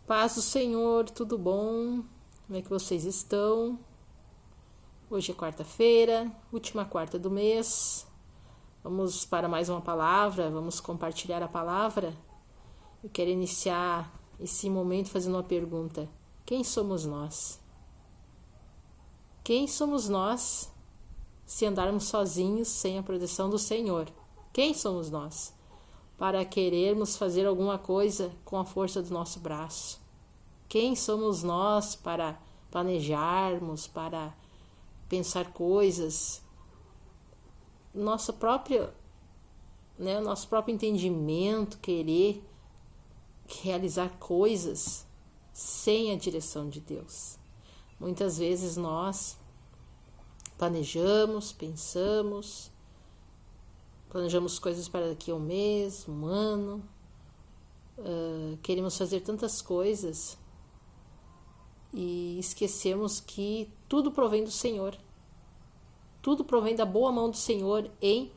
Paz do Senhor, tudo bom? Como é que vocês estão? Hoje é quarta-feira, última quarta do mês. Vamos para mais uma palavra, vamos compartilhar a palavra. Eu quero iniciar esse momento fazendo uma pergunta. Quem somos nós? Quem somos nós se andarmos sozinhos sem a proteção do Senhor? Quem somos nós para querermos fazer alguma coisa com a força do nosso braço? Quem somos nós para planejarmos, para pensar coisas? Nosso próprio entendimento, querer realizar coisas sem a direção de Deus. Muitas vezes nós planejamos coisas para daqui a um mês, um ano, queremos fazer tantas coisas e esquecemos que tudo provém do Senhor. Tudo provém da boa mão do Senhor em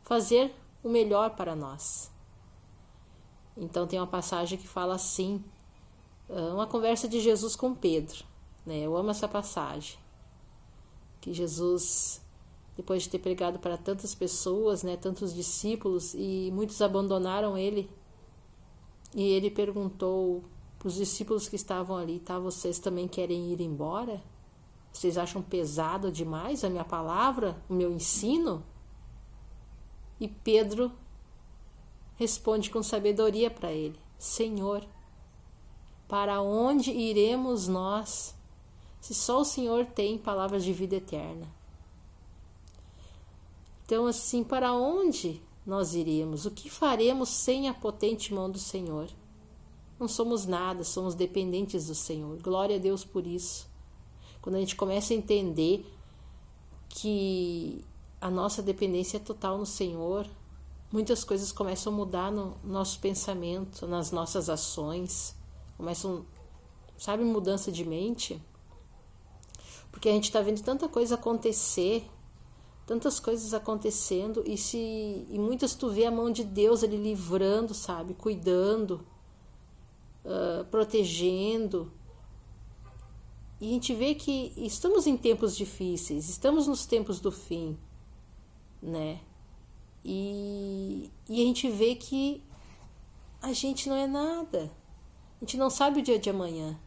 fazer o melhor para nós. Então tem uma passagem que fala assim, uma conversa de Jesus com Pedro, né? Eu amo essa passagem, que Jesus, depois de ter pregado para tantas pessoas, né, tantos discípulos, e muitos abandonaram ele, e ele perguntou para os discípulos que estavam ali, tá, vocês também querem ir embora? Vocês acham pesado demais a minha palavra, o meu ensino? E Pedro responde com sabedoria para ele: Senhor, para onde iremos nós, se só o Senhor tem palavras de vida eterna? Então, assim, para onde nós iremos? O que faremos sem a potente mão do Senhor? Não somos nada, somos dependentes do Senhor. Glória a Deus por isso. Quando a gente começa a entender que a nossa dependência é total no Senhor, muitas coisas começam a mudar no nosso pensamento, nas nossas ações. Começam, sabe, mudança de mente. Porque a gente está vendo tanta coisa acontecer, tantas coisas acontecendo, e muitas tu vê a mão de Deus ali livrando, sabe, cuidando, protegendo. E a gente vê que estamos em tempos difíceis, estamos nos tempos do fim, né? E a gente vê que a gente não é nada. A gente não sabe o dia de amanhã.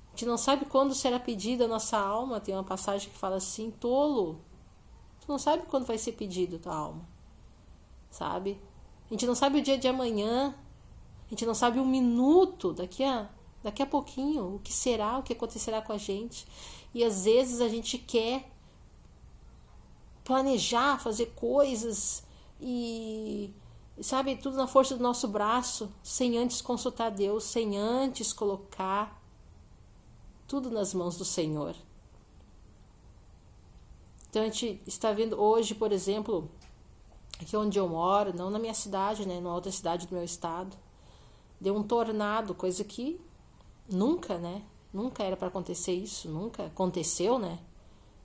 A gente não sabe quando será pedida a nossa alma. Tem uma passagem que fala assim: tolo, tu não sabe quando vai ser pedido a tua alma, sabe? A gente não sabe o dia de amanhã. A gente não sabe um minuto daqui a pouquinho, o que será, o que acontecerá com a gente. E às vezes a gente quer planejar, fazer coisas e, sabe, tudo na força do nosso braço, sem antes consultar Deus, sem antes colocar tudo nas mãos do Senhor. Então a gente está vendo hoje, por exemplo, aqui onde eu moro, não na minha cidade, né, numa outra cidade do meu estado, deu um tornado, coisa que nunca, né? Nunca era para acontecer isso, nunca aconteceu, né?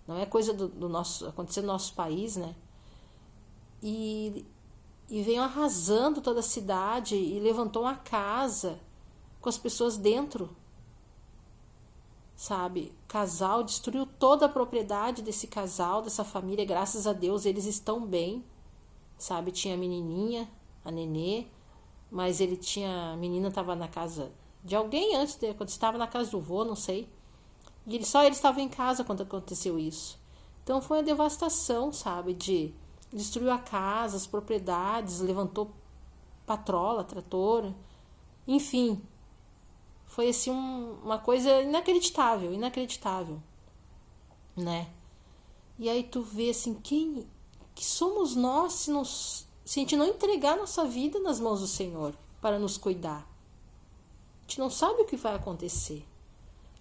Não é coisa do nosso, acontecer no nosso país, né? E veio arrasando toda a cidade e levantou uma casa com as pessoas dentro, sabe? O casal destruiu toda a propriedade desse casal, dessa família. Graças a Deus eles estão bem, sabe? Tinha a menininha, a nenê, mas a menina estava na casa de alguém antes, quando estava na casa do vô, não sei. E eles estavam em casa quando aconteceu isso. Então foi uma devastação, sabe? Destruiu a casa, as propriedades, levantou patrola, trator, enfim. Foi assim uma coisa inacreditável, né? E aí tu vê assim, que somos nós se a gente não entregar nossa vida nas mãos do Senhor para nos cuidar? A gente não sabe o que vai acontecer.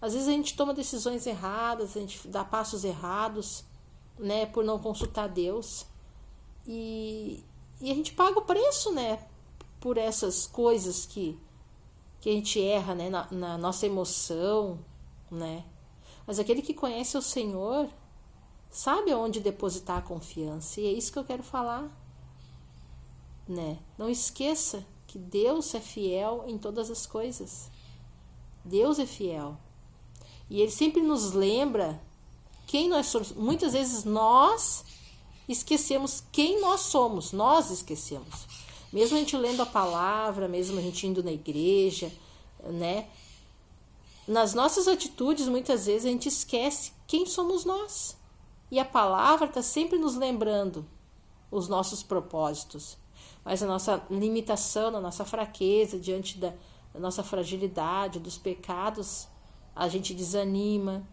Às vezes a gente toma decisões erradas, a gente dá passos errados, né, por não consultar Deus. E a gente paga o preço, né, por essas coisas que a gente erra, né, na nossa emoção, né. Mas aquele que conhece o Senhor sabe aonde depositar a confiança. E é isso que eu quero falar, né? Não esqueça que Deus é fiel em todas as coisas. Deus é fiel. E Ele sempre nos lembra quem nós somos. Muitas vezes nós esquecemos quem nós somos. Nós esquecemos. Mesmo a gente lendo a palavra, mesmo a gente indo na igreja, né? Nas nossas atitudes, muitas vezes, a gente esquece quem somos nós. E a palavra está sempre nos lembrando os nossos propósitos. Mas a nossa limitação, a nossa fraqueza diante da nossa fragilidade, dos pecados, a gente desanima,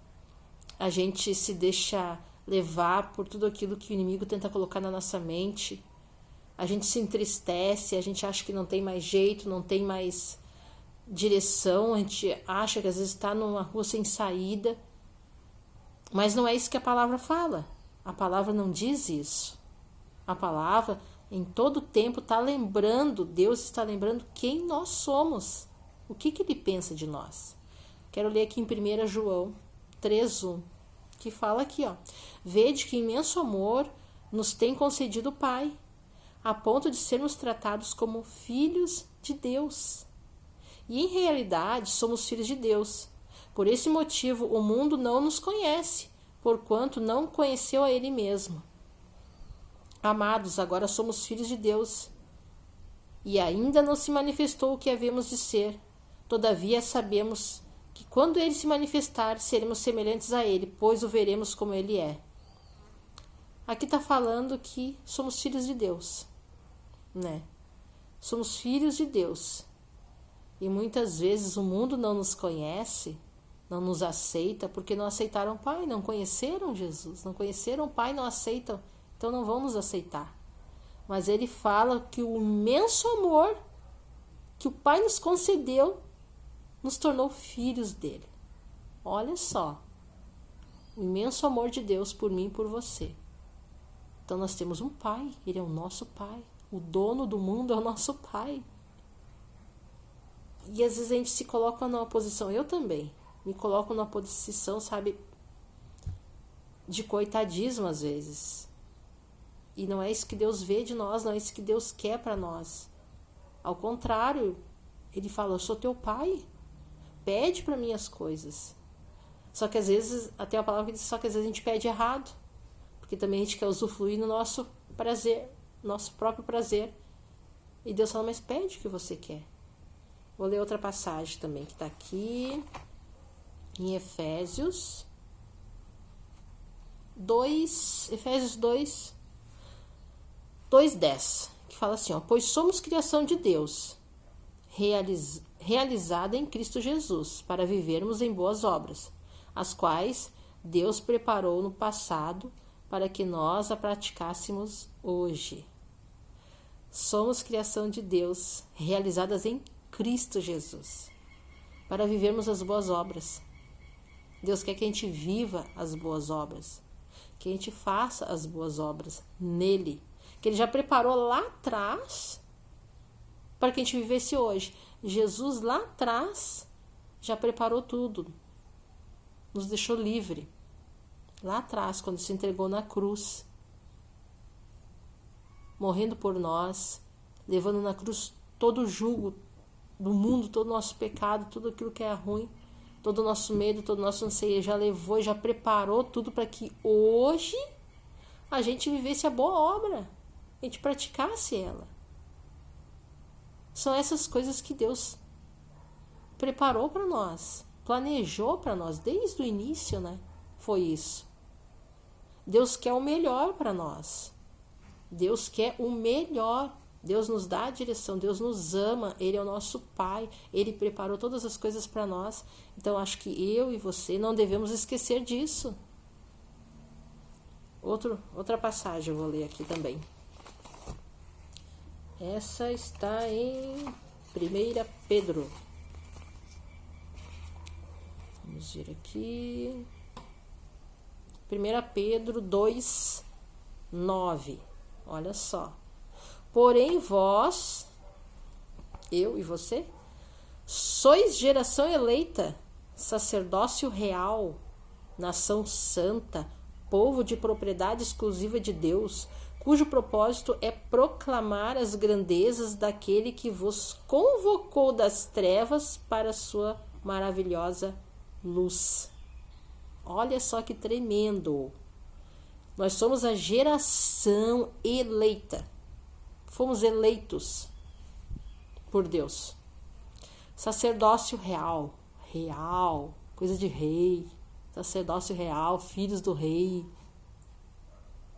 a gente se deixa levar por tudo aquilo que o inimigo tenta colocar na nossa mente. A gente se entristece, a gente acha que não tem mais jeito, não tem mais direção, a gente acha que às vezes está numa rua sem saída. Mas não é isso que a palavra fala. A palavra não diz isso. A palavra, em todo tempo, está lembrando, Deus está lembrando quem nós somos. O que Ele pensa de nós. Quero ler aqui em 1 João 3:1, que fala aqui, ó: vede que imenso amor nos tem concedido o Pai, a ponto de sermos tratados como filhos de Deus. E em realidade somos filhos de Deus. Por esse motivo o mundo não nos conhece, porquanto não conheceu a Ele mesmo. Amados, agora somos filhos de Deus, e ainda não se manifestou o que havemos de ser. Todavia sabemos que quando Ele se manifestar, seremos semelhantes a Ele, pois o veremos como Ele é. Aqui está falando que somos filhos de Deus, né? Somos filhos de Deus. E muitas vezes o mundo não nos conhece, não nos aceita, porque não aceitaram o Pai, não conheceram Jesus, não conheceram o Pai, não aceitam, então não vão nos aceitar. Mas Ele fala que o imenso amor que o Pai nos concedeu nos tornou filhos dele. Olha só, o imenso amor de Deus por mim e por você. Então nós temos um Pai, Ele é o nosso Pai. O dono do mundo é o nosso Pai. E às vezes a gente se coloca numa posição, eu também, me coloco numa posição, sabe, de coitadismo às vezes. E não é isso que Deus vê de nós, não é isso que Deus quer para nós. Ao contrário, Ele fala, eu sou teu Pai. Pede para mim as coisas. Só que às vezes, até a palavra que diz, só que às vezes a gente pede errado. Porque também a gente quer usufruir no nosso prazer, nosso próprio prazer. E Deus fala, mas pede o que você quer. Vou ler outra passagem também, que está aqui em Efésios 2:10, que fala assim, ó, pois somos criação de Deus, realizada em Cristo Jesus, para vivermos em boas obras, as quais Deus preparou no passado para que nós a praticássemos hoje. Somos criação de Deus, realizadas em Cristo Jesus, para vivermos as boas obras. Deus quer que a gente viva as boas obras, que a gente faça as boas obras nele, que Ele já preparou lá atrás para que a gente vivesse hoje. Jesus lá atrás já preparou tudo, nos deixou livre. Lá atrás, quando se entregou na cruz, morrendo por nós, levando na cruz todo o jugo do mundo, todo o nosso pecado, tudo aquilo que é ruim, todo o nosso medo, todo o nosso anseio, já levou e já preparou tudo para que hoje a gente vivesse a boa obra, a gente praticasse ela. São essas coisas que Deus preparou para nós, planejou para nós desde o início, né? Foi isso. Deus quer o melhor para nós. Deus quer o melhor. Deus nos dá a direção, Deus nos ama, Ele é o nosso Pai, Ele preparou todas as coisas para nós. Então acho que eu e você não devemos esquecer disso. Outra passagem eu vou ler aqui também. Essa está em 1 Pedro. Vamos ver aqui. 1 Pedro 2:9. Olha só. Porém vós, eu e você, sois geração eleita, sacerdócio real, nação santa, povo de propriedade exclusiva de Deus, cujo propósito é proclamar as grandezas daquele que vos convocou das trevas para a sua maravilhosa luz. Olha só que tremendo! Nós somos a geração eleita. Fomos eleitos por Deus. Sacerdócio real, coisa de rei. Sacerdócio real, filhos do rei.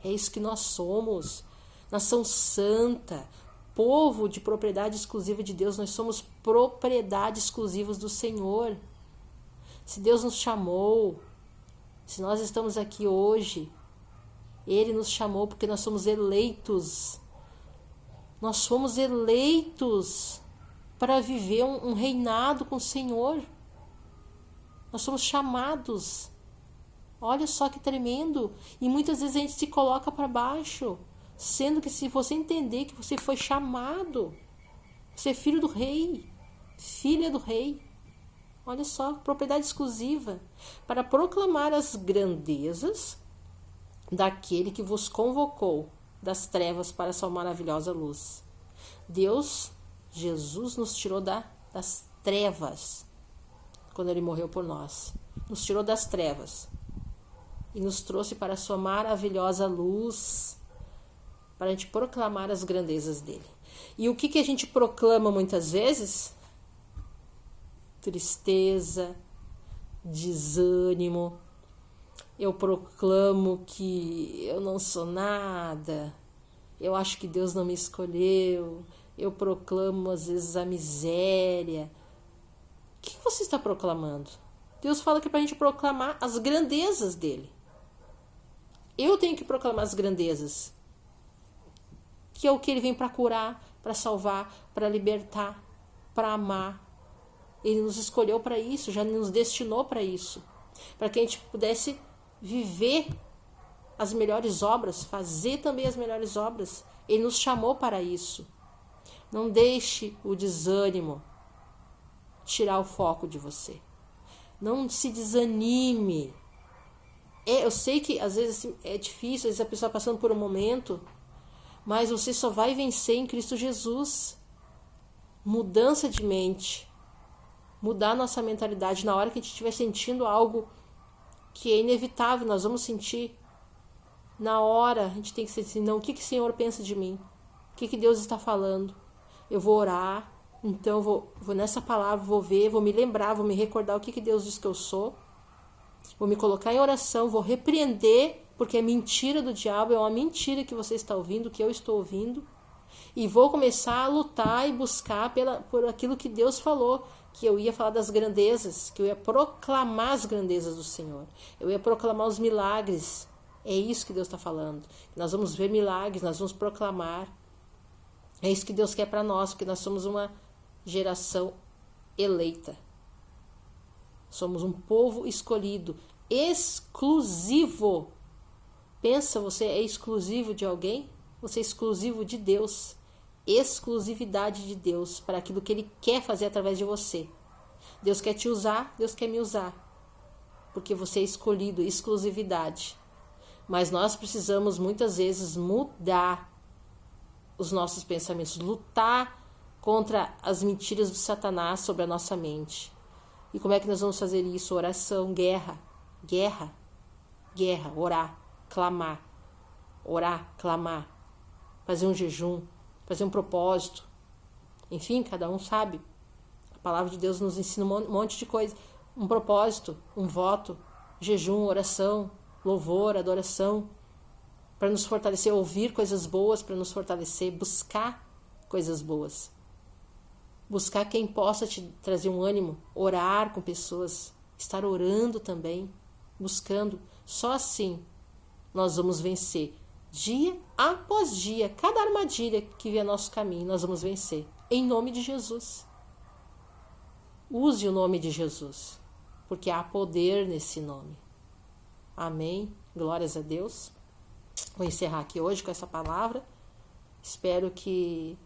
É isso que nós somos. Nação santa, povo de propriedade exclusiva de Deus. Nós somos propriedade exclusiva do Senhor. Se Deus nos chamou, se nós estamos aqui hoje, Ele nos chamou porque nós somos eleitos. Nós fomos eleitos para viver um reinado com o Senhor. Nós somos chamados. Olha só que tremendo. E muitas vezes a gente se coloca para baixo, sendo que se você entender que você foi chamado, você é filho do rei, filha do rei. Olha só, propriedade exclusiva, para proclamar as grandezas daquele que vos convocou das trevas para a sua maravilhosa luz. Deus, Jesus, nos tirou das trevas, quando Ele morreu por nós. Nos tirou das trevas e nos trouxe para a sua maravilhosa luz, para a gente proclamar as grandezas dele. E o que a gente proclama muitas vezes? Tristeza, desânimo. Eu proclamo que eu não sou nada, eu acho que Deus não me escolheu, eu proclamo às vezes a miséria. O que você está proclamando? Deus fala que é para a gente proclamar as grandezas dele. Eu tenho que proclamar as grandezas, que é o que ele vem para curar, para salvar, para libertar, para amar. Ele nos escolheu para isso, já nos destinou para isso, para que a gente pudesse viver as melhores obras, fazer também as melhores obras. Ele nos chamou para isso. Não deixe o desânimo tirar o foco de você. Não se desanime. Eu sei que às vezes é difícil, às vezes a pessoa está passando por um momento, mas você só vai vencer em Cristo Jesus. Mudança de mente. Mudar nossa mentalidade. Na hora que a gente estiver sentindo algo que é inevitável, nós vamos sentir. Na hora, a gente tem que sentir, não, o que o Senhor pensa de mim? O que Deus está falando? Eu vou orar, então eu vou nessa palavra, vou ver, vou me lembrar, vou me recordar o que Deus diz que eu sou. Vou me colocar em oração, vou repreender, porque é mentira do diabo, é uma mentira que você está ouvindo, que eu estou ouvindo. E vou começar a lutar e buscar por aquilo que Deus falou, que eu ia falar das grandezas, que eu ia proclamar as grandezas do Senhor. Eu ia proclamar os milagres. É isso que Deus está falando. Nós vamos ver milagres, nós vamos proclamar. É isso que Deus quer para nós, porque nós somos uma geração eleita. Somos um povo escolhido, exclusivo. Pensa, você é exclusivo de alguém? Você é exclusivo de Deus. Exclusividade de Deus para aquilo que Ele quer fazer através de você. Deus quer te usar, Deus quer me usar. Porque você é escolhido, exclusividade. Mas nós precisamos muitas vezes mudar os nossos pensamentos, lutar contra as mentiras do Satanás sobre a nossa mente. E como é que nós vamos fazer isso? Oração, guerra, orar, clamar, fazer um jejum, fazer um propósito. Enfim, cada um sabe. A palavra de Deus nos ensina um monte de coisa. Um propósito, um voto, jejum, oração, louvor, adoração, para nos fortalecer, ouvir coisas boas para nos fortalecer, buscar coisas boas. Buscar quem possa te trazer um ânimo, orar com pessoas, estar orando também, buscando. Só assim nós vamos vencer. Dia após dia, cada armadilha que vier nosso caminho, nós vamos vencer. Em nome de Jesus. Use o nome de Jesus, porque há poder nesse nome. Amém. Glórias a Deus. Vou encerrar aqui hoje com essa palavra. Espero que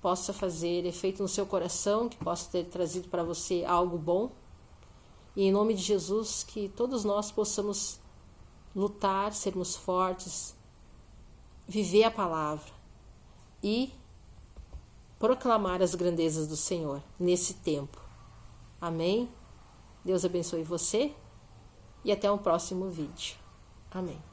possa fazer efeito no seu coração, que possa ter trazido para você algo bom. E em nome de Jesus, que todos nós possamos lutar, sermos fortes, viver a palavra e proclamar as grandezas do Senhor nesse tempo. Amém? Deus abençoe você e até o próximo vídeo. Amém.